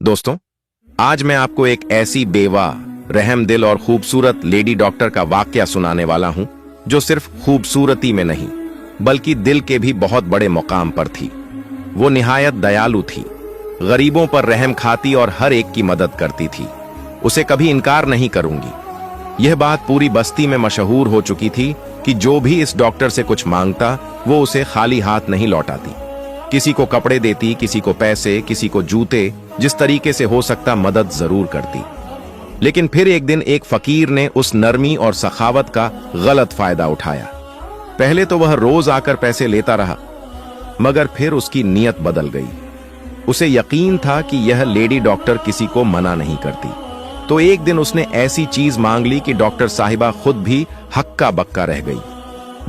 दोस्तों, आज मैं आपको एक ऐसी बेवा, रहम दिल और खूबसूरत लेडी डॉक्टर का वाकया सुनाने वाला हूं जो सिर्फ खूबसूरती में नहीं बल्कि दिल के भी बहुत बड़े मुकाम पर थी। वो निहायत दयालु थी, गरीबों पर रहम खाती और हर एक की मदद करती थी। उसे कभी इनकार नहीं करूंगी। यह बात पूरी बस्ती में मशहूर हो चुकी थी कि जो भी इस डॉक्टर से कुछ मांगता वो उसे खाली हाथ नहीं लौटाती। किसी को कपड़े देती, किसी को पैसे, किसी को जूते, जिस तरीके से हो सकता मदद जरूर करती। लेकिन फिर एक दिन एक फकीर ने उस नरमी और सखावत का गलत फायदा उठाया। पहले तो वह रोज आकर पैसे लेता रहा, मगर फिर उसकी नीयत बदल गई। उसे यकीन था कि यह लेडी डॉक्टर किसी को मना नहीं करती। तो एक दिन उसने ऐसी चीज मांग ली कि डॉक्टर साहिबा खुद भी हक्का बक्का रह गई।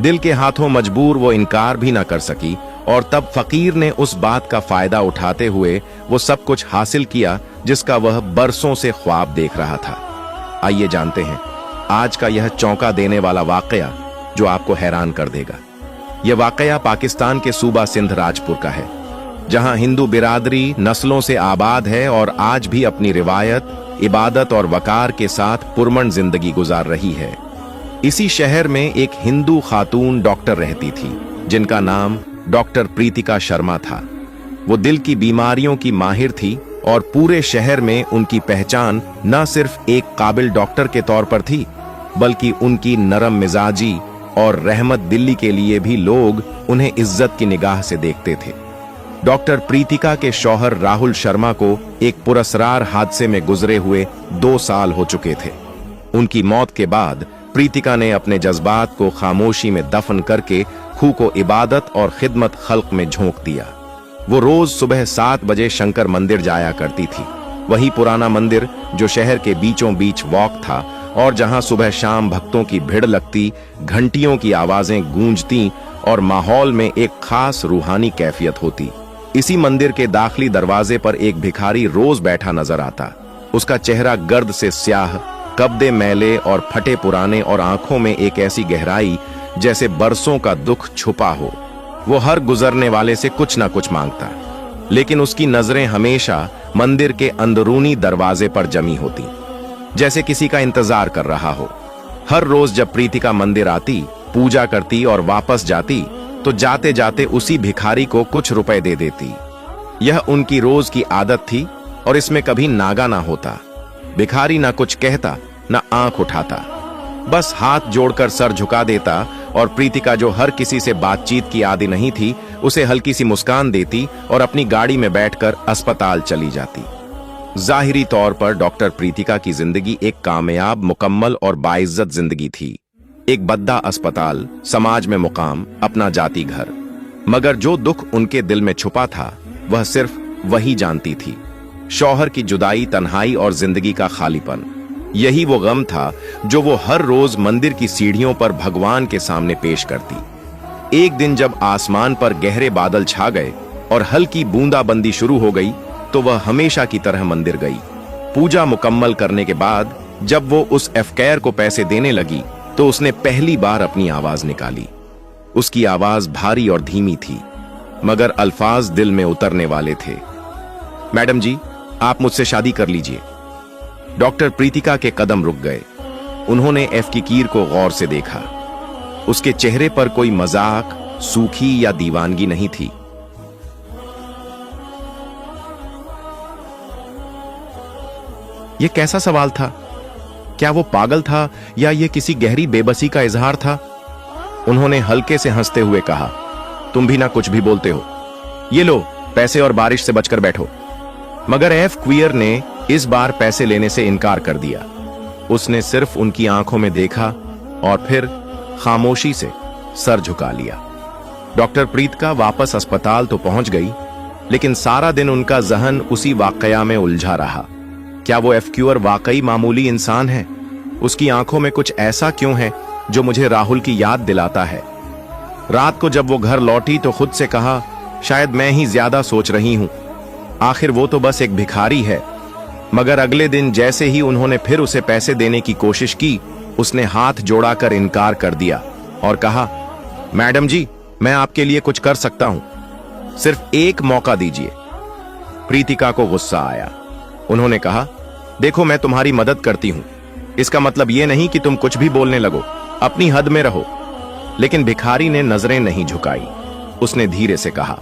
दिल के हाथों मजबूर वो इनकार भी ना कर सकी, और तब फकीर ने उस बात का फायदा उठाते हुए वो सब कुछ हासिल किया जिसका वह बरसों से ख्वाब देख रहा था। आइए जानते हैं आज का यह चौंका देने वाला वाकया जो आपको हैरान कर देगा। यह वाकया पाकिस्तान के सूबा सिंध राजपुर का है, जहां हिंदू बिरादरी नस्लों से आबाद है और आज भी अपनी रिवायत, इबादत और वकार के साथ पुरमन जिंदगी गुजार रही है। इसी शहर में एक हिंदू खातून डॉक्टर रहती थी जिनका नाम डॉक्टर प्रीतिका शर्मा था। वो दिल की बीमारियों की माहिर थी और पूरे शहर में उनकी पहचान न सिर्फ एक काबिल डॉक्टर के तौर पर थी बल्कि उनकी नरम मिजाजी और रहमत दिल्ली के लिए भी लोग उन्हें इज्जत की निगाह से देखते थे। डॉक्टर प्रीतिका के शौहर राहुल शर्मा को एक पुरस्कार हादसे में गुजरे हुए 2 साल हो चुके थे। उनकी मौत के बाद प्रीतिका ने अपने जज्बात को खामोशी में दफन करके खूह को इबादत और खिदमत खल्क में झोंक दिया। वो रोज सुबह 7 बजे शंकर मंदिर जाया करती थी, वही पुराना मंदिर जो शहर के बीचों बीच वॉक था और जहां सुबह शाम भक्तों की भीड़ लगती, घंटियों की आवाजें गूंजती और माहौल में एक खास रूहानी कैफियत होती। इसी मंदिर के दाखिली दरवाजे पर एक भिखारी रोज बैठा नजर आता। उसका चेहरा गर्द से स्याह, कब्दे मैले और फटे पुराने, और आंखों में एक ऐसी गहराई जैसे बरसों का दुख छुपा हो। वो हर गुजरने वाले से कुछ ना कुछ मांगता, लेकिन उसकी नजरें हमेशा मंदिर के अंदरूनी दरवाजे पर जमी होती, जैसे किसी का इंतजार कर रहा हो। हर रोज जब प्रीतिका मंदिर आती, पूजा करती और वापस जाती, तो जाते जाते उसी भिखारी को कुछ रुपए दे देती। यह उनकी रोज की आदत थी और इसमें कभी नागा ना होता। भिखारी ना कुछ कहता, ना आंख उठाता, बस हाथ जोड़कर सर झुका देता और प्रीतिका, जो हर किसी से बातचीत की आदी नहीं थी, उसे हल्की सी मुस्कान देती और अपनी गाड़ी में बैठकर अस्पताल चली जाती। जाहिरी तौर पर डॉक्टर प्रीतिका की जिंदगी एक कामयाब, मुकम्मल और बाइज्जत जिंदगी थी। एक बद्दा अस्पताल, समाज में मुकाम, अपना जाति घर। मगर जो दुख उनके दिल में छुपा था वह सिर्फ वही जानती थी। शौहर की जुदाई, तन्हाई और जिंदगी का खालीपन। यही वो गम था जो वो हर रोज मंदिर की सीढ़ियों पर भगवान के सामने पेश करती। एक दिन जब आसमान पर गहरे बादल छा गए और हल्की बूंदाबंदी शुरू हो गई, तो वह हमेशा की तरह मंदिर गई। पूजा मुकम्मल करने के बाद जब वो उस एफकैर को पैसे देने लगी, तो उसने पहली बार अपनी आवाज निकाली। उसकी आवाज भारी और धीमी थी, मगर अल्फाज दिल में उतरने वाले थे। मैडम जी, आप मुझसे शादी कर लीजिए। डॉक्टर प्रीतिका के कदम रुक गए। उन्होंने एफ की कीर को गौर से देखा। उसके चेहरे पर कोई मजाक, सूखी या दीवानगी नहीं थी। यह कैसा सवाल था? क्या वो पागल था या यह किसी गहरी बेबसी का इजहार था? उन्होंने हल्के से हंसते हुए कहा, तुम भी ना कुछ भी बोलते हो। ये लो पैसे और बारिश से बचकर बैठो। मगर एफ क्वीयर ने इस बार पैसे लेने से इनकार कर दिया। उसने सिर्फ उनकी आंखों में देखा और फिर खामोशी से सर झुका लिया। डॉक्टर प्रीतिका वापस अस्पताल तो पहुंच गई, लेकिन सारा दिन उनका जहन उसी वाकया में उलझा रहा। क्या वो एफ क्यूअर वाकई मामूली इंसान है? उसकी आंखों में कुछ ऐसा क्यों है जो मुझे राहुल की याद दिलाता है? रात को जब वो घर लौटी तो खुद से कहा, शायद मैं ही ज्यादा सोच रही हूं, आखिर वो तो बस एक भिखारी है। मगर अगले दिन जैसे ही उन्होंने फिर उसे पैसे देने की कोशिश की, उसने हाथ जोड़ाकर इनकार कर दिया और कहा, मैडम जी, मैं आपके लिए कुछ कर सकता हूं, सिर्फ एक मौका दीजिए। प्रीतिका को गुस्सा आया। उन्होंने कहा, देखो मैं तुम्हारी मदद करती हूं, इसका मतलब यह नहीं कि तुम कुछ भी बोलने लगो, अपनी हद में रहो। लेकिन भिखारी ने नजरें नहीं झुकाई। उसने धीरे से कहा,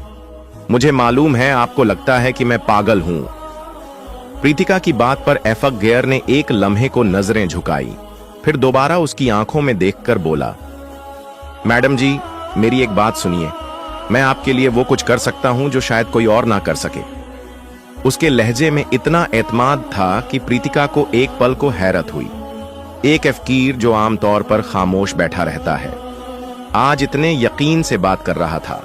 मुझे मालूम है आपको लगता है कि मैं पागल हूं। प्रीतिका की बात पर एफक गेयर ने एक लम्हे को नजरें झुकाई, फिर दोबारा उसकी आंखों में देखकर बोला, मैडम जी, मेरी एक बात सुनिए। मैं आपके लिए वो कुछ कर सकता हूं जो शायद कोई और ना कर सके। उसके लहजे में इतना एतमाद था कि प्रीतिका को एक पल को हैरत हुई। एक फकीर जो आमतौर पर खामोश बैठा रहता है, आज इतने यकीन से बात कर रहा था।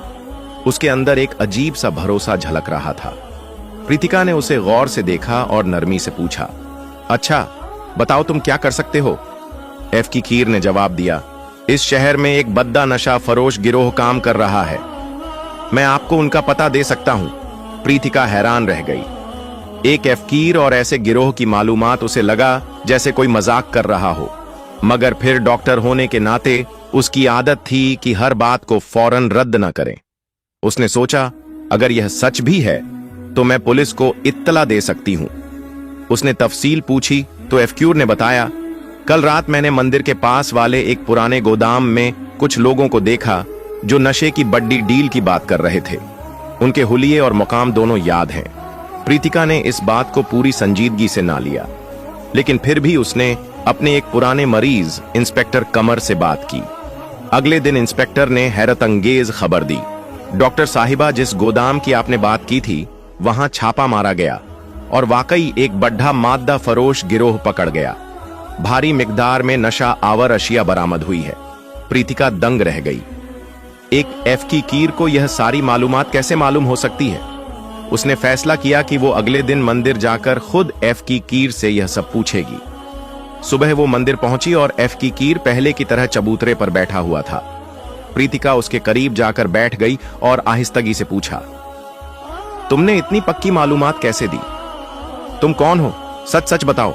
उसके अंदर एक अजीब सा भरोसा झलक रहा था। प्रीतिका ने उसे गौर से देखा और नरमी से पूछा, अच्छा बताओ तुम क्या कर सकते हो? फकीर ने जवाब दिया, इस शहर में एक बद्दा नशा फरोश गिरोह काम कर रहा है। मैं आपको उनका पता दे सकता हूं। प्रीतिका हैरान रह गई। एक फकीर और ऐसे गिरोह की मालूमात उसे लगा जैसे कोई मजाक कर रहा हो, मगर फिर डॉक्टर होने के नाते उसकी आदत थी कि हर बात को फौरन रद्द न करें। उसने सोचा, अगर यह सच भी है तो मैं पुलिस को इत्तला दे सकती हूं। उसने तफसील पूछी तो फकीर ने बताया, कल रात मैंने मंदिर के पास वाले एक पुराने गोदाम में कुछ लोगों को देखा जो नशे की बड्डी डील की बात कर रहे थे। उनके हुलिये और मुकाम दोनों याद हैं। प्रीतिका ने इस बात को पूरी संजीदगी से ना लिया, लेकिन फिर भी उसने अपने एक पुराने मरीज इंस्पेक्टर कमर से बात की। अगले दिन इंस्पेक्टर ने हैरत अंगेज खबर दी, डॉक्टर साहिबा, जिस गोदाम की आपने बात की थी वहां छापा मारा गया और वाकई एक बड्ढा मादा फरोश गिरोह पकड़ गया। भारी मिकदार में नशा आवर अशिया बरामद हुई है। प्रीतिका दंग रह गई। एक फकीर को यह सारी मालूमात कैसे मालूम हो सकती है? उसने फैसला किया कि वो अगले दिन मंदिर जाकर खुद फकीर से यह सब पूछेगी। सुबह वो मंदिर पहुंची और फकीर पहले की तरह चबूतरे पर बैठा हुआ था। प्रीतिका उसके करीब जाकर बैठ गई और आहिस्तगी से पूछा, तुमने इतनी पक्की मालूमात कैसे दी? तुम कौन हो? सच सच बताओ।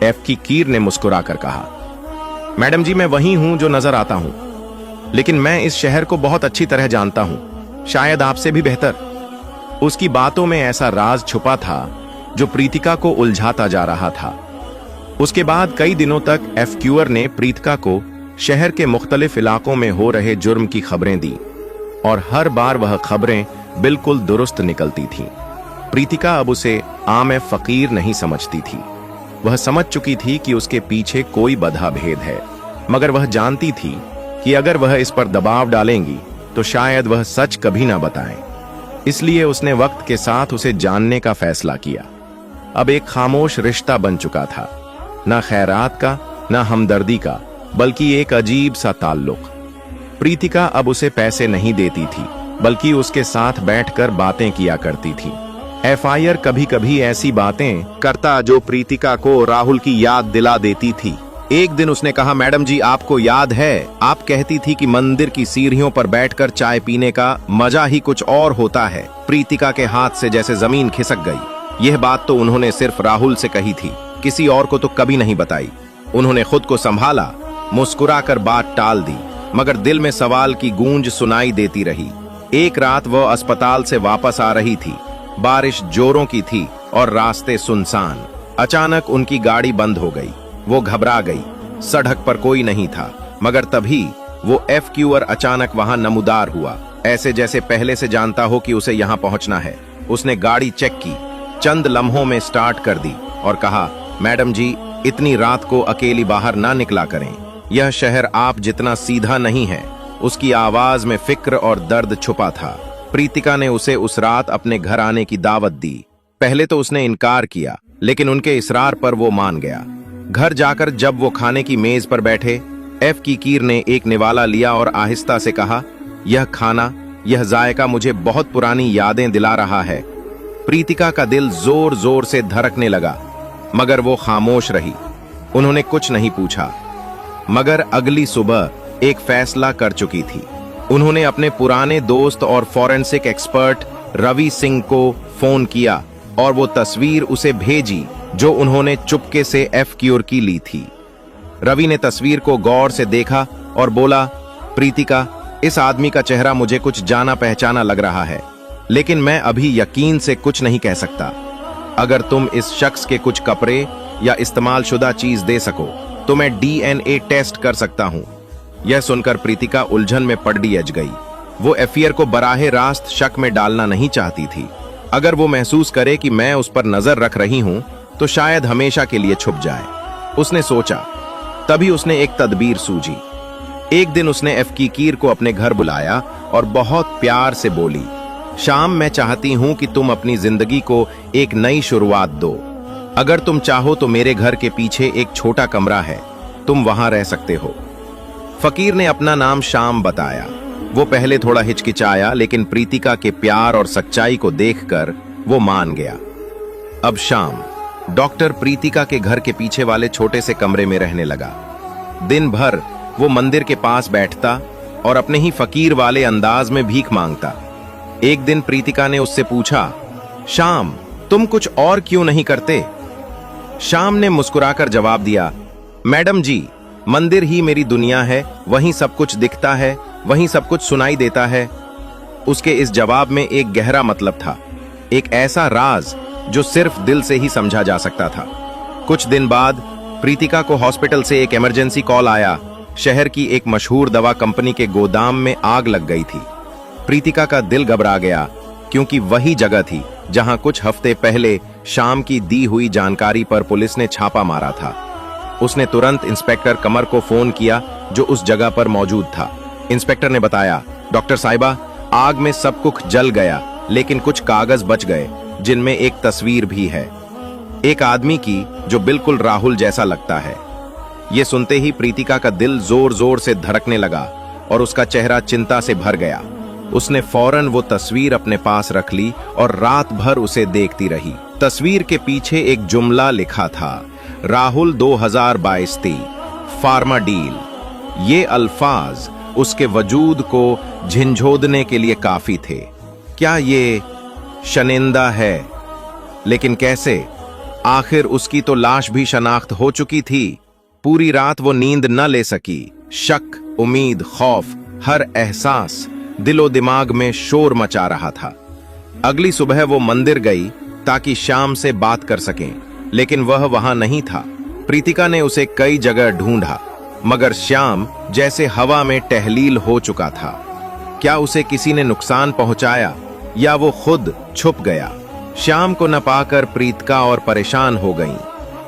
फकीर ने मुस्कुराकर कहा, मैडम जी, मैं वही हूं जो नजर आता हूं, लेकिन मैं इस शहर को बहुत अच्छी तरह जानता हूं, शायद आपसे भी बेहतर। उसकी बातों में ऐसा राज छुपा था जो प्रीतिका को उलझाता जा रहा था। उसके बाद कई दिनों तक फकीर ने प्रीतिका को शहर के मुख्तलिफ इलाकों में हो रहे जुर्म की खबरें दी और हर बार वह खबरें बिल्कुल दुरुस्त निकलती थीं। प्रीतिका अब उसे आम फकीर नहीं समझती थी। वह समझ चुकी थी कि उसके पीछे कोई बधा भेद है, मगर वह जानती थी कि अगर वह इस पर दबाव डालेंगी तो शायद वह सच कभी ना बताएं। इसलिए उसने वक्त के साथ उसे जानने का फैसला किया। अब एक खामोश रिश्ता बन चुका था, ना खैरात का, ना हमदर्दी का, बल्कि एक अजीब सा ताल्लुक। प्रीतिका अब उसे पैसे नहीं देती थी, बल्कि उसके साथ बैठकर बातें किया करती थी। एफआईआर कभी कभी ऐसी बातें करता जो प्रीतिका को राहुल की याद दिला देती थी। एक दिन उसने कहा, मैडम जी, आपको याद है आप कहती थी कि मंदिर की सीढ़ियों पर बैठकर चाय पीने का मजा ही कुछ और होता है। प्रीतिका के हाथ से जैसे जमीन खिसक गई। यह बात तो उन्होंने सिर्फ राहुल से कही थी, किसी और को तो कभी नहीं बताई। उन्होंने खुद को संभाला, मुस्कुराकर बात टाल दी, मगर दिल में सवाल की गूंज सुनाई देती रही। एक रात वह अस्पताल से वापस आ रही थी। बारिश जोरों की थी और रास्ते सुनसान। अचानक उनकी गाड़ी बंद हो गई। वो घबरा गई। सड़क पर कोई नहीं था, मगर तभी वो फकीर अचानक वहां नमूदार हुआ, ऐसे जैसे पहले से जानता हो कि उसे यहां पहुंचना है। उसने गाड़ी चेक की, चंद लम्हों में स्टार्ट कर दी और कहा, मैडम जी, इतनी रात को अकेली बाहर ना निकला करें। यह शहर आप जितना सीधा नहीं है। उसकी आवाज में फिक्र और दर्द छुपा था। प्रीतिका ने उसे उस रात अपने घर आने की दावत दी। पहले तो उसने इनकार किया, लेकिन उनके इसरार पर वो मान गया। घर जाकर जब वो खाने की मेज पर बैठे, फकीर ने एक निवाला लिया और आहिस्ता से कहा, यह खाना, यह जायका मुझे बहुत पुरानी यादें दिला रहा है। प्रीतिका का दिल जोर जोर से धड़कने लगा, मगर वो खामोश रही। उन्होंने कुछ नहीं पूछा। मगर अगली सुबह एक फैसला कर चुकी थी। उन्होंने अपने पुराने दोस्त और फॉरेंसिक एक्सपर्ट रवि सिंह को फोन किया और वो तस्वीर उसे भेजी जो उन्होंने चुपके से फकीर की ली थी। रवि ने तस्वीर को गौर से देखा और बोला, प्रीतिका, इस आदमी का चेहरा मुझे कुछ जाना पहचाना लग रहा है, लेकिन मैं अभी यकीन से कुछ नहीं कह सकता। अगर तुम इस शख्स के कुछ कपड़े या इस्तेमाल शुदा चीज दे सको तो मैं DNA टेस्ट कर सकता हूं। यह सुनकर प्रीतिका उलझन में पड़ गई। वो एफआईआर को बराहे रास्त शक में डालना नहीं चाहती थी। अगर वो महसूस करे कि मैं उस पर नजर रख रही हूं तो शायद हमेशा के लिए छुप जाए, उसने सोचा। तभी उसने एक तदबीर सूझी। एक दिन उसने कीर को अपने घर बुलाया और बहुत प्यार से बोली, शाम, मैं चाहती हूं कि तुम अपनी जिंदगी को एक नई शुरुआत दो। अगर तुम चाहो तो मेरे घर के पीछे एक छोटा कमरा है, तुम वहां रह सकते हो। फकीर ने अपना नाम शाम बताया। वो पहले थोड़ा हिचकिचाया, लेकिन प्रीतिका के प्यार और सच्चाई को देखकर वो मान गया। अब शाम डॉक्टर प्रीतिका के घर के पीछे वाले छोटे से कमरे में रहने लगा। दिन भर वो मंदिर के पास बैठता और अपने ही फकीर वाले अंदाज में भीख मांगता। एक दिन प्रीतिका ने उससे पूछा, शाम, तुम कुछ और क्यों नहीं करते? शाम ने मुस्कुराकर जवाब दिया, मैडम जी, मंदिर ही मेरी दुनिया है, वहीं सब कुछ दिखता है, वहीं सब कुछ सुनाई देता है। उसके इस जवाब में एक गहरा मतलब था, एक ऐसा राज जो सिर्फ दिल से ही समझा जा सकता था। कुछ दिन बाद प्रीतिका को हॉस्पिटल से एक इमरजेंसी कॉल आया। शहर की एक मशहूर दवा कंपनी के गोदाम में आग लग गई थी। प्रीतिका का दिल घबरा गया, क्योंकि वही जगह थी जहां कुछ हफ्ते पहले शाम की दी हुई जानकारी पर पुलिस ने छापा मारा था। उसने तुरंत इंस्पेक्टर कमर को फोन किया, जो उस जगह पर मौजूद था। इंस्पेक्टर ने बताया, डॉक्टर साहिबा, आग में सब कुछ जल गया, लेकिन कुछ कागज बच गए, जिनमें एक तस्वीर भी है, एक आदमी की जो बिल्कुल राहुल जैसा लगता है। यह सुनते ही प्रीतिका का दिल जोर जोर से धड़कने लगा और उसका चेहरा चिंता से भर गया। उसने फौरन वो तस्वीर अपने पास रख ली और रात भर उसे देखती रही। तस्वीर के पीछे एक जुमला लिखा था, राहुल 2022 थी, फार्मा डील। ये अल्फाज उसके वजूद को झिंझोड़ने के लिए काफी थे। क्या ये शर्मिंदा है? लेकिन कैसे? आखिर उसकी तो लाश भी शनाख्त हो चुकी थी। पूरी रात वो नींद न ले सकी। शक, उम्मीद, खौफ, हर एहसास दिलो दिमाग में शोर मचा रहा था। अगली सुबह वो मंदिर गई ताकि शाम से बात कर सकें, लेकिन वह वहां नहीं था। प्रीतिका ने उसे कई जगह ढूंढा, मगर श्याम जैसे हवा में टहलील हो चुका था। क्या उसे किसी ने नुकसान पहुंचाया या वो खुद छुप गया? श्याम को न पाकर प्रीतिका और परेशान हो गई,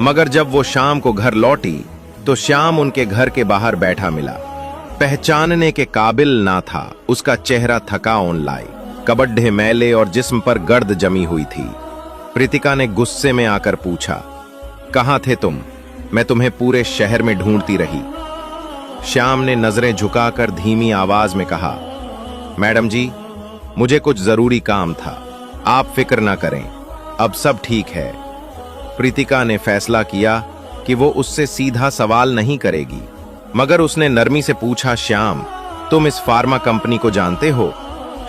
मगर जब वो शाम को घर लौटी तो श्याम उनके घर के बाहर बैठा मिला। पहचानने के काबिल ना था। उसका चेहरा थका ऑनलाई, कपड़े मैले और जिस्म पर गर्द जमी हुई थी। प्रीतिका ने गुस्से में आकर पूछा, कहां थे तुम? मैं तुम्हें पूरे शहर में ढूंढती रही। श्याम ने नजरें झुकाकर धीमी आवाज में कहा, मैडम जी, मुझे कुछ जरूरी काम था, आप फिक्र ना करें, अब सब ठीक है। प्रीतिका ने फैसला किया कि वो उससे सीधा सवाल नहीं करेगी, मगर उसने नरमी से पूछा, श्याम, तुम इस फार्मा कंपनी को जानते हो?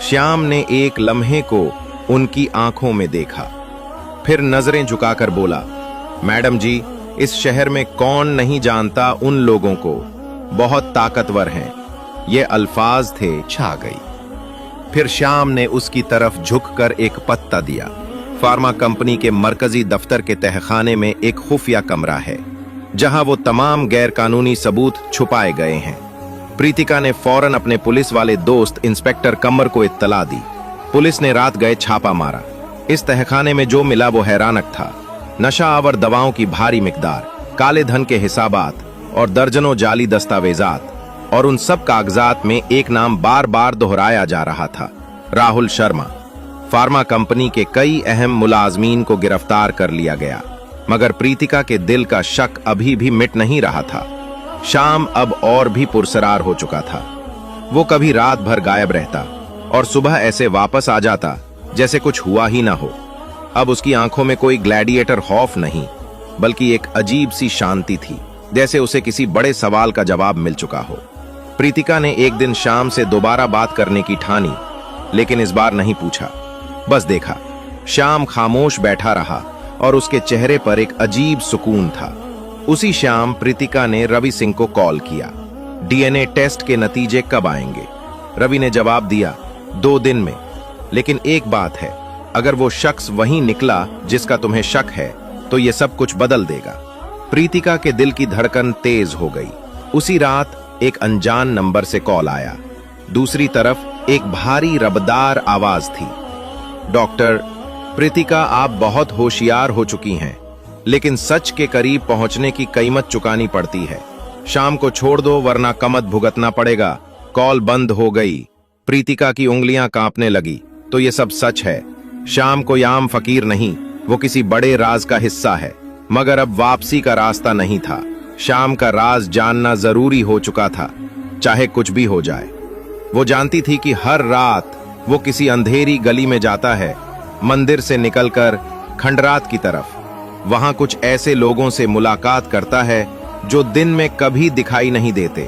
श्याम ने एक लम्हे को उनकी आंखों में देखा, फिर नजरें झुकाकर बोला, मैडम जी, इस शहर में कौन नहीं जानता उन लोगों को, बहुत ताकतवर हैं। ये अल्फाज थे। छा गई। फिर श्याम ने उसकी तरफ झुककर एक पत्ता दिया। फार्मा कंपनी के मरकजी दफ्तर के तहखाने में एक खुफिया कमरा है, जहां वो तमाम गैर कानूनी सबूत छुपाए गए हैं। प्रीतिका ने फौरन अपने पुलिस वाले दोस्त इंस्पेक्टर कमर को इत्तला दी। पुलिस ने रात गए छापा मारा। इस तहखाने में जो मिला वो हैरानक था। नशा आवर दवाओं की भारी मिकदार, काले धन के हिसाबात और दर्जनों जाली दस्तावेजात, और उन सब कागजात में एक नाम बार बार दोहराया जा रहा था, राहुल शर्मा। फार्मा कंपनी के कई अहम मुलाजमीन को गिरफ्तार कर लिया गया, मगर प्रीतिका के दिल का शक अभी भी मिट नहीं रहा था। शाम अब और भी पुरसरार हो चुका था। वो कभी रात भर गायब रहता और सुबह ऐसे वापस आ जाता जैसे कुछ हुआ ही ना हो। अब उसकी आंखों में कोई ग्लैडिएटर खौफ नहीं, बल्कि एक अजीब सी शांति थी, जैसे उसे किसी बड़े सवाल का जवाब मिल चुका हो। प्रीतिका ने एक दिन शाम से दोबारा बात करने की ठानी, लेकिन इस बार नहीं पूछा, बस देखा। शाम खामोश बैठा रहा और उसके चेहरे पर एक अजीब सुकून था। उसी शाम प्रीतिका ने रवि सिंह को कॉल किया। DNA टेस्ट के नतीजे कब आएंगे? रवि ने जवाब दिया, 2 दिन में। लेकिन एक बात है, अगर वो शख्स वही निकला जिसका तुम्हें शक है तो ये सब कुछ बदल देगा। प्रीतिका के दिल की धड़कन तेज हो गई। उसी रात एक अनजान नंबर से कॉल आया। दूसरी तरफ एक भारी रबदार आवाज थी। डॉक्टर, प्रीतिका आप बहुत होशियार हो चुकी हैं, लेकिन सच के करीब पहुंचने की कीमत चुकानी पड़ती है। शाम को छोड़ दो वरना कमत भुगतना पड़ेगा। कॉल बंद हो गई। प्रीतिका की उंगलियां कांपने लगी। तो ये सब सच है। शाम कोई आम फकीर नहीं, वो किसी बड़े राज का हिस्सा है। मगर अब वापसी का रास्ता नहीं था। शाम का राज जानना जरूरी हो चुका था, चाहे कुछ भी हो जाए। वो जानती थी कि हर रात वो किसी अंधेरी गली में जाता है, मंदिर से निकलकर खंडरात की तरफ। वहां कुछ ऐसे लोगों से मुलाकात करता है जो दिन में कभी दिखाई नहीं देते।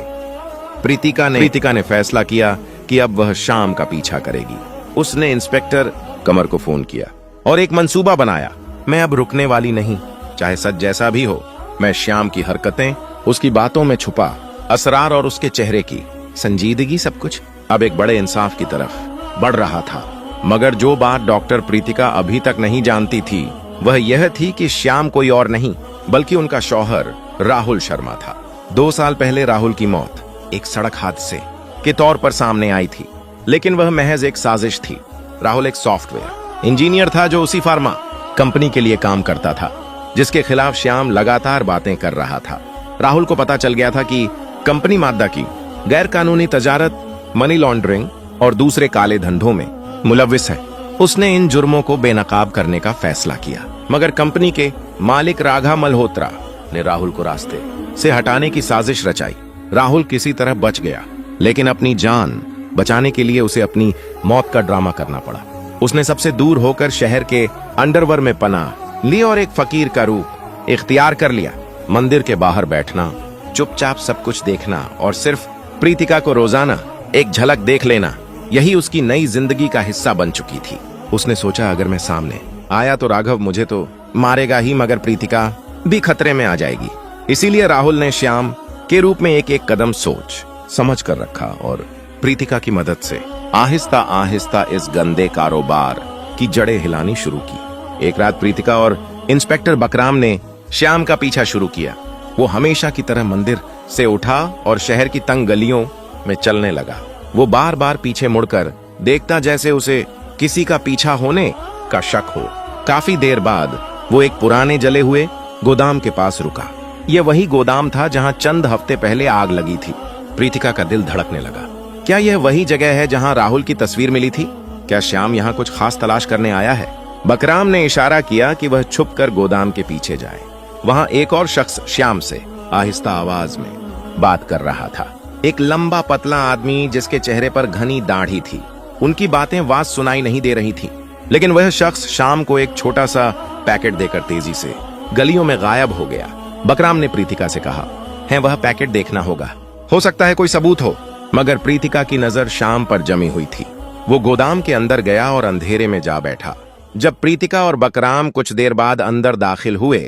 प्रीतिका ने फैसला किया कि अब वह शाम का पीछा करेगी। उसने इंस्पेक्टर कमर को फोन किया और एक मंसूबा बनाया। मैं अब रुकने वाली नहीं, चाहे सच जैसा भी हो। मैं श्याम की हरकतें, उसकी बातों में छुपा असरार और उसके चेहरे की संजीदगी, सब कुछ अब एक बड़े इंसाफ की तरफ बढ़ रहा था। मगर जो बात डॉक्टर प्रीतिका अभी तक नहीं जानती थी वह यह थी कि श्याम कोई और नहीं बल्कि उनका शौहर राहुल शर्मा था। 2 साल पहले राहुल की मौत एक सड़क हादसे के तौर पर सामने आई थी, लेकिन वह महज एक साजिश थी। राहुल एक सॉफ्टवेयर इंजीनियर था जो उसी फार्मा कंपनी के लिए काम करता था जिसके खिलाफ श्याम लगातार बातें कर रहा था। राहुल को पता चल गया था कि कंपनी मादा की गैर कानूनी तजारत, मनी लॉन्ड्रिंग और दूसरे काले धंधों में मुलव्विस है। उसने इन जुर्मों को बेनकाब करने का फैसला किया, मगर कंपनी के मालिक राघा मल्होत्रा ने राहुल को रास्ते से हटाने की साजिश रचाई। राहुल किसी तरह बच गया, लेकिन अपनी जान बचाने के लिए उसे अपनी मौत का ड्रामा करना पड़ा। उसने सबसे दूर होकर शहर के अंडरवर्ल्ड में पनाह ली और एक फकीर का रूप इख्तियार कर लिया। मंदिर के बाहर बैठना, चुपचाप सब कुछ देखना और सिर्फ प्रीतिका को रोजाना एक झलक देख लेना, यही उसकी नई जिंदगी का हिस्सा बन चुकी थी। उसने सोचा अगर मैं सामने आया तो राघव मुझे तो मारेगा ही, मगर प्रीतिका भी खतरे में आ जाएगी। इसीलिए राहुल ने श्याम के रूप में एक एक कदम सोच समझ कर रखा और प्रीतिका की मदद से आहिस्ता आहिस्ता इस गंदे कारोबार की जड़ें हिलानी शुरू की। एक रात प्रीतिका और इंस्पेक्टर बकराम ने श्याम का पीछा शुरू किया। वो हमेशा की तरह मंदिर से उठा और शहर की तंग गलियों में चलने लगा। वो बार बार पीछे मुड़कर देखता जैसे उसे किसी का पीछा होने का शक हो। काफी देर बाद वो एक पुराने जले हुए गोदाम के पास रुका। यह वही गोदाम था जहां चंद हफ्ते पहले आग लगी थी। प्रीतिका का दिल धड़कने लगा। क्या यह वही जगह है जहां राहुल की तस्वीर मिली थी? क्या श्याम यहां कुछ खास तलाश करने आया है? बकराम ने इशारा किया कि वह छुपकर गोदाम के पीछे जाए। वहां एक और शख्स श्याम से आहिस्ता आवाज में बात कर रहा था। एक लंबा पतला आदमी जिसके चेहरे पर घनी दाढ़ी थी। उनकी बातें वाज सुनाई नहीं दे रही थी, लेकिन वह शख्स शाम को एक छोटा सा पैकेट देकर तेजी से गलियों में गायब हो गया। बकराम ने प्रीतिका से कहा, है वह पैकेट देखना होगा, हो सकता है कोई सबूत हो। मगर प्रीतिका की नजर शाम पर जमी हुई थी। वो गोदाम के अंदर गया और अंधेरे में जा बैठा। जब प्रीतिका और बकराम कुछ देर बाद अंदर दाखिल हुए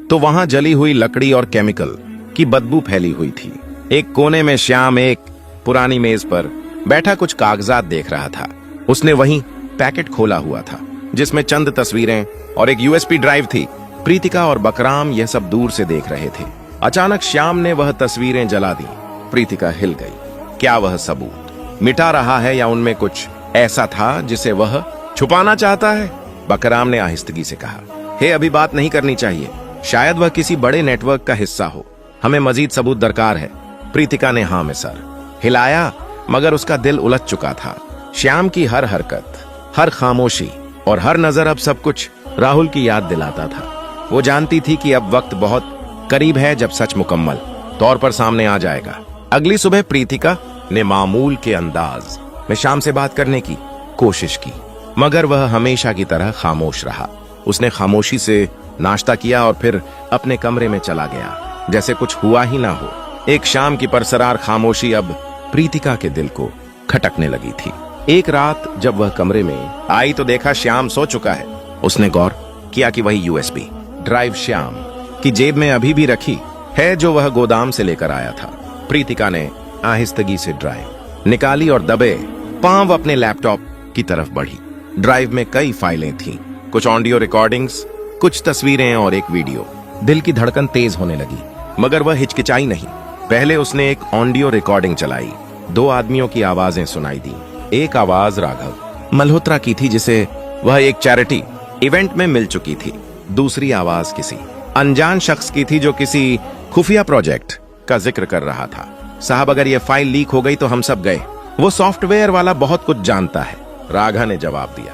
तो वहां जली हुई लकड़ी और केमिकल की बदबू फैली हुई थी। एक कोने में श्याम एक पुरानी मेज पर बैठा कुछ कागजात देख रहा था। उसने वहीं पैकेट खोला हुआ था जिसमें चंद तस्वीरें और एक यूएसबी ड्राइव थी। प्रीतिका और बकराम यह सब दूर से देख रहे थे। अचानक श्याम ने वह तस्वीरें जला दी। प्रीतिका हिल गई। क्या वह सबूत मिटा रहा है या उनमें कुछ ऐसा था जिसे वह छुपाना चाहता है? बकराम ने आहिस्तगी से कहा, हे अभी बात नहीं करनी चाहिए, शायद वह किसी बड़े नेटवर्क का हिस्सा हो, हमें मजीद सबूत दरकार है। प्रीतिका ने हाँ में सर हिलाया, मगर उसका दिल उलझ चुका था। श्याम की हर हरकत, हर खामोशी और हर नजर अब सब कुछ राहुल की याद दिलाता था। वो जानती थी कि अब वक्त बहुत करीब है जब सच मुकम्मल तौर पर सामने आ जाएगा। अगली सुबह प्रीतिका ने मामूल के अंदाज में श्याम से बात करने की कोशिश की, मगर वह हमेशा की तरह खामोश रहा। उसने खामोशी से नाश्ता किया और फिर अपने कमरे में चला गया जैसे कुछ हुआ ही ना हो। एक शाम की परसरार खामोशी अब प्रीतिका के दिल को खटकने लगी थी। एक रात जब वह कमरे में आई तो देखा श्याम सो चुका है। उसने गौर किया कि वही यूएसबी ड्राइव श्याम की जेब में अभी भी रखी है जो वह गोदाम से लेकर आया था। प्रीतिका ने आहिस्तगी से ड्राइव निकाली और दबे पांव अपने लैपटॉप की तरफ बढ़ी। ड्राइव में कई फाइलें थीं, कुछ ऑडियो रिकॉर्डिंग्स, कुछ तस्वीरें और एक वीडियो। दिल की धड़कन तेज होने लगी, मगर वह हिचकिचाई नहीं। पहले उसने एक ऑडियो रिकॉर्डिंग चलाई। 2 आदमियों की आवाजें सुनाई दी। एक आवाज राघव मल्होत्रा की थी, जिसे वह एक चैरिटी इवेंट में मिल चुकी थी। दूसरी आवाज किसी अनजान शख्स की थी जो किसी खुफिया प्रोजेक्ट का जिक्र कर रहा था। साहब, अगर यह फाइल लीक हो गई तो हम सब गए। वो सॉफ्टवेयर वाला बहुत कुछ जानता है। राघा ने जवाब दिया,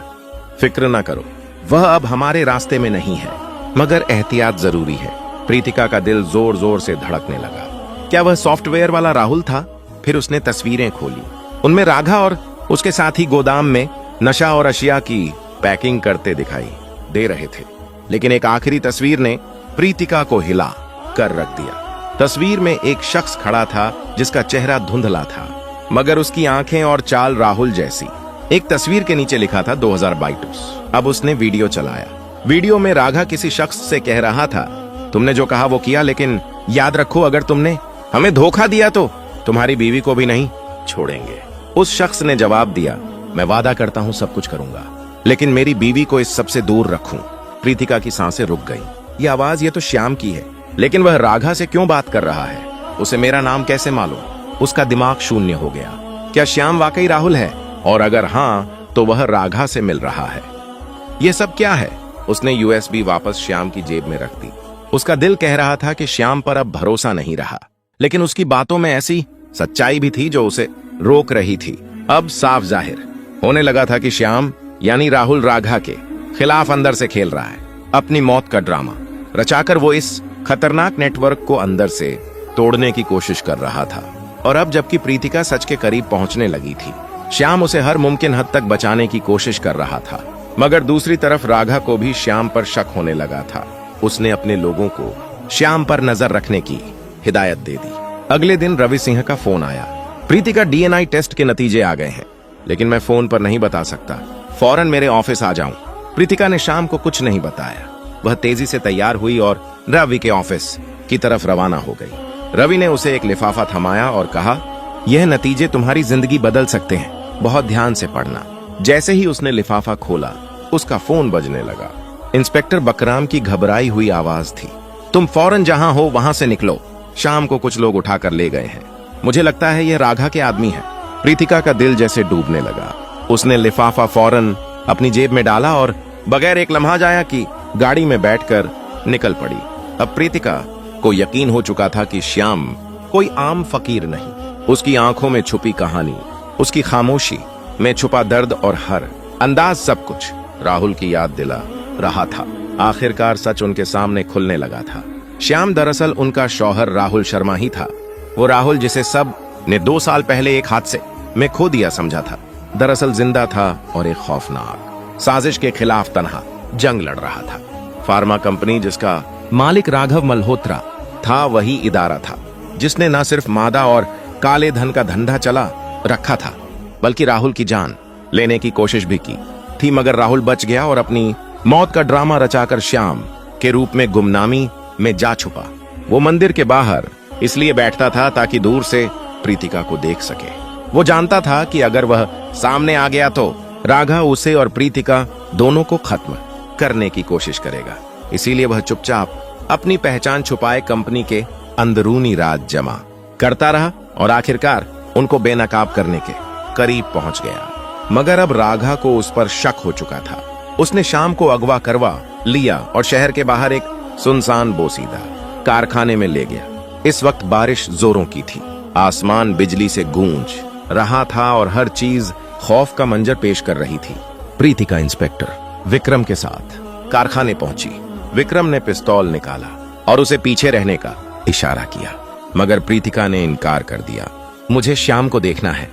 फिक्र ना करो, वह अब हमारे रास्ते में नहीं है, मगर एहतियात जरूरी है। प्रीतिका का दिल जोर जोर से धड़कने लगा। क्या वह सॉफ्टवेयर वाला राहुल था? फिर उसने तस्वीरें खोली। उनमें राघा और उसके साथी गोदाम में नशा और अशिया की पैकिंग करते दिखाई दे रहे थे। लेकिन एक आखिरी तस्वीर ने प्रीतिका को हिला कर रख दिया। तस्वीर में एक शख्स खड़ा था जिसका चेहरा धुंधला था, मगर उसकी आंखें और चाल राहुल जैसी। एक तस्वीर के नीचे लिखा था 2022। अब उसने वीडियो चलाया। वीडियो में राघा किसी शख्स से कह रहा था, तुमने जो कहा वो किया, लेकिन याद रखो, अगर तुमने हमें धोखा दिया तो तुम्हारी बीवी को भी नहीं छोड़ेंगे। उस शख्स ने जवाब दिया, मैं वादा करता हूं सब कुछ करूंगा, लेकिन मेरी बीवी को इस सब से दूर रखूं। प्रीतिका की सांसें रुक गईं। ये आवाज ये तो श्याम की है, लेकिन वह राघा से क्यों बात कर रहा है? उसे मेरा नाम कैसे मालूम? उसका दिमाग शून्य हो गया। क्या श्याम वाकई राहुल है? और अगर हां, तो वह राघा से मिल रहा है। यह सब क्या है? उसने यूएसबी वापस श्याम की जेब में रख दी। उसका दिल कह रहा था कि श्याम पर अब भरोसा नहीं रहा, लेकिन उसकी बातों में ऐसी सच्चाई भी थी जो उसे रोक रही थी। अब साफ जाहिर होने लगा था कि श्याम यानी राहुल राघा के खिलाफ अंदर से खेल रहा है। अपनी मौत का ड्रामा रचाकर वो इस खतरनाक नेटवर्क को अंदर से तोड़ने की कोशिश कर रहा था। और अब जबकि प्रीतिका सच के करीब पहुंचने लगी थी, श्याम उसे हर मुमकिन हद तक बचाने की कोशिश कर रहा था। मगर दूसरी तरफ राघा को भी श्याम पर शक होने लगा था। उसने अपने लोगों को श्याम पर नजर रखने की हिदायत दे दी। अगले दिन रवि सिंह का फोन आया। प्रीतिका डीएनए टेस्ट के नतीजे आ गए हैं, लेकिन मैं फोन पर नहीं बता सकता। फौरन मेरे ऑफिस आ जाऊं। प्रीतिका ने शाम को कुछ नहीं बताया। वह तेजी से तैयार हुई और रवि के ऑफिस की तरफ रवाना हो गई। रवि ने उसे एक लिफाफा थमाया और कहा, यह नतीजे तुम्हारी जिंदगी बदल सकते हैं, बहुत ध्यान से पढ़ना। जैसे ही उसने लिफाफा खोला, उसका फोन बजने लगा। इंस्पेक्टर बकराम की घबराई हुई आवाज थी, तुम फौरन जहां हो वहां से निकलो, शाम को कुछ लोग उठाकर ले गए हैं। मुझे लगता है यह राघा के आदमी है। प्रीतिका का दिल जैसे डूबने लगा। उसने लिफाफा फौरन अपनी जेब में डाला और बगैर एक लम्हा जाया कि गाड़ी में बैठकर निकल पड़ी। अब प्रीतिका को यकीन हो चुका था कि श्याम कोई आम फकीर नहीं। उसकी आंखों में छुपी कहानी, उसकी खामोशी में छुपा दर्द और हर अंदाज, सब कुछ राहुल की याद दिला रहा था। आखिरकार सच उनके सामने खुलने लगा था। श्याम दरअसल उनका शौहर राहुल शर्मा ही था। वो राहुल जिसे सब ने 2 साल पहले एक हादसे में खो दिया समझा था, दरअसल जिंदा था और एक खौफनाक साजिश के खिलाफ तन्हा जंग लड़ रहा था। फार्मा कंपनी जिसका मालिक राघव मल्होत्रा था, वही इदारा था जिसने न सिर्फ मादा और काले धन का धंधा चला रखा था, बल्कि राहुल की जान लेने की कोशिश भी की थी। मगर राहुल बच गया और अपनी मौत का ड्रामा रचाकर श्याम के रूप में गुमनामी में जा छुपा। वो मंदिर के बाहर इसलिए बैठता था ताकि दूर से प्रीतिका को देख सके। वो जानता था कि अगर वह सामने आ गया तो राघा उसे और प्रीतिका दोनों को खत्म करने की कोशिश करेगा। इसीलिए वह चुपचाप अपनी पहचान छुपाए कंपनी के अंदरूनी राज जमा करता रहा और आखिरकार उनको बेनकाब करने के करीब पहुंच गया। मगर अब राघा को उस पर शक हो चुका था। उसने शाम को अगवा करवा लिया और शहर के बाहर एक सुनसान बोसीदा कारखाने में ले गया। इस वक्त बारिश जोरों की थी। आसमान बिजली से गूंज रहा था और हर चीज खौफ का मंजर पेश कर रही थी। प्रीतिका इंस्पेक्टर विक्रम के साथ कारखाने पहुंची। विक्रम ने पिस्तौल निकाला और उसे पीछे रहने का इशारा किया, मगर प्रीतिका ने इनकार कर दिया। मुझे श्याम को देखना है,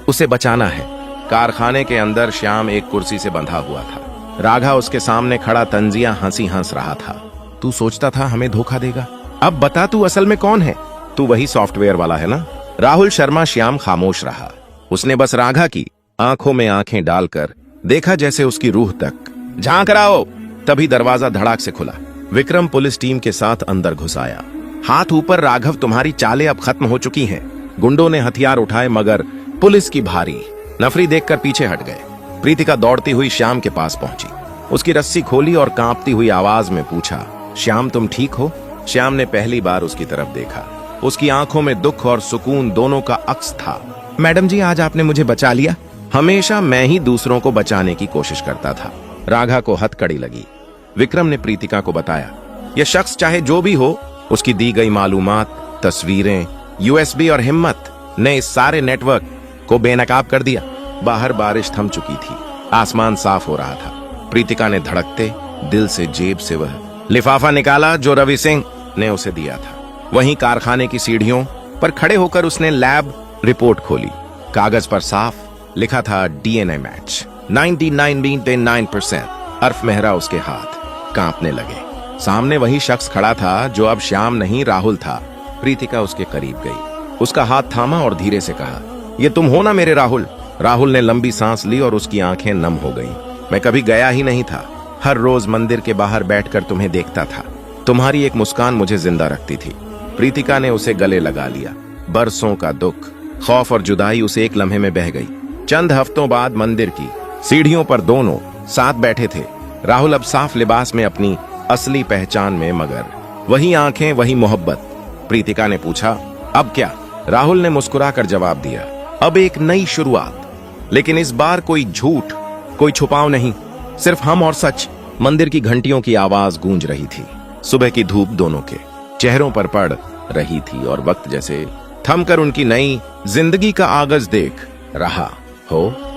उसे बचाना है। कारखाने के अंदर श्याम एक कुर्सी से बंधा हुआ था। राघा उसके सामने खड़ा तंजिया हंसी हंस रहा था। तू सोचता था हमें धोखा देगा? अब बता, तू असल में कौन है? तू वही सॉफ्टवेयर वाला है ना? राहुल शर्मा। श्याम खामोश रहा। उसने बस राघा की आंखों में आंखें डालकर देखा, जैसे उसकी रूह तक झांक रहा हो। तभी दरवाजा धड़ाक से खुला। विक्रम पुलिस टीम के साथ अंदर घुस आया। हाथ ऊपर, राघव तुम्हारी चालें अब खत्म हो चुकी हैं। गुंडों ने हथियार उठाए, मगर पुलिस की भारी नफरी देखकर पीछे हट गए। प्रीतिका दौड़ती हुई श्याम के पास पहुंची। उसकी रस्सी खोली और कांपती हुई आवाज में पूछा, श्याम तुम ठीक हो? श्याम ने पहली बार उसकी तरफ देखा। उसकी आंखों में दुख और सुकून दोनों का अक्स था। मैडम जी, आज आपने मुझे बचा लिया। हमेशा मैं ही दूसरों को बचाने की कोशिश करता था। राघा को हथकड़ी लगी। विक्रम ने प्रीतिका को बताया, यह शख्स चाहे जो भी हो, उसकी दी गई मालूमात, तस्वीरें, यूएसबी और हिम्मत ने इस सारे नेटवर्क को बेनकाब कर दिया। बाहर बारिश थम चुकी थी। आसमान साफ हो रहा था। प्रीतिका ने धड़कते दिल से जेब से वह लिफाफा निकाला जो रवि सिंह ने उसे दिया था। वहीं कारखाने की सीढ़ियों पर खड़े होकर उसने लैब रिपोर्ट खोली। कागज पर साफ लिखा था डीएनए मैच 99.9%। अर्फ मेहरा उसके हाथ कांपने लगे। सामने वही शख्स खड़ा था जो अब श्याम नहीं राहुल था। प्रीतिका उसके करीब गई, उसका हाथ थामा और धीरे से कहा, ये तुम हो ना मेरे राहुल? राहुल ने लंबी सांस ली और उसकी आंखें नम हो गईं। मैं कभी गया ही नहीं था। हर रोज मंदिर के बाहर बैठकर तुम्हें देखता था। तुम्हारी एक मुस्कान मुझे जिंदा रखती थी। प्रीतिका ने उसे गले लगा लिया। बरसों का दुख, खौफ और जुदाई उसे एक लम्हे में बह गई। चंद हफ्तों बाद मंदिर की सीढ़ियों पर दोनों साथ बैठे थे। राहुल अब साफ लिबास में अपनी असली पहचान में, मगर वही आंखें, वही मोहब्बत। प्रीतिका ने पूछा, अब क्या? राहुल ने मुस्कुराकर जवाब दिया, अब एक नई शुरुआत, लेकिन इस बार कोई झूठ, कोई छुपाव नहीं, सिर्फ हम और सच। मंदिर की घंटियों की आवाज गूंज रही थी। सुबह की धूप दोनों के चेहरों पर पड़ रही थी और वक्त जैसे थमकर उनकी नई जिंदगी का आगाज देख रहा हो।